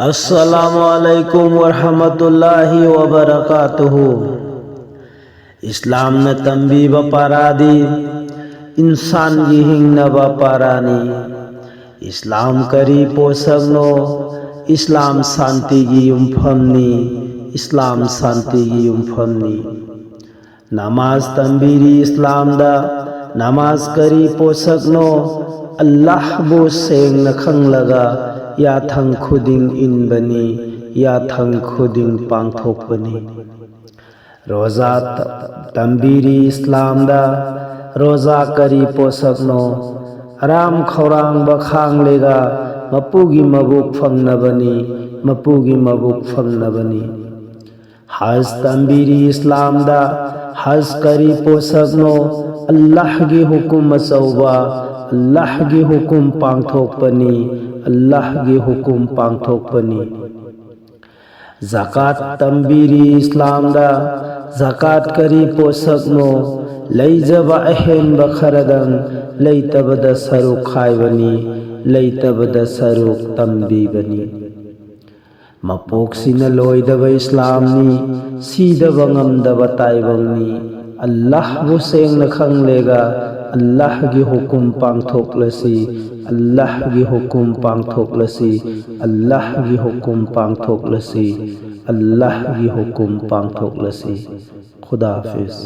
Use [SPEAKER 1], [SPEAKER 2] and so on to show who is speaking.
[SPEAKER 1] अस्सलामु अलैकुम वरहमतुल्लाहि वबरकातुहु। इस्लाम न तंबी बपारादी इंसान की हिंग न बपारानी। इस्लाम करी पोसगनो इस्लाम शांति की युमफमनी। इस्लाम शांति की युमफमनी। नमाज तंबीरी इस्लाम दा नमाज करी पोसगनो अल्लाह बो सेंग न खंग लगा या थंग खुदिंग इन बनी या थंग खुदिंग पांगथोक बनी। रोजा तंबीरी इस्लाम दा रोजा करी पोसगनो राम खौरांग बखांग लेगा मपुगी मबुक फंग न बनी मपुगी मबुक फंग न बनी। हज तंबीरी इस्लाम दा हज करी पोसगनो अल्लाह की हुकुम मसौबा अल्लाह की हुकुम पांगथोक बनी अल्लाह की हुकुम पांगथोक बनी। ज़कात तंबीरी इस्लाम दा ज़कात करी पोसगनो लई जब अहम बखरदंग लई तबद सरुक खाय बनी लई तबद सरुक तंबी बनी। मपोक सिन लोयदब इस्लामनी सीदब ngमदब ताइबंगनी अल्लाह वो सेंग न खंग लेगा अल्लाह की हुकुम पांगथोक लसी अल्लाह की हुकुम पांगथोक लसी अल्लाह की हुकुम पांगथोक लसी अल्लाह की हुकुम पांगथोक लसी। खुदा हाफिज।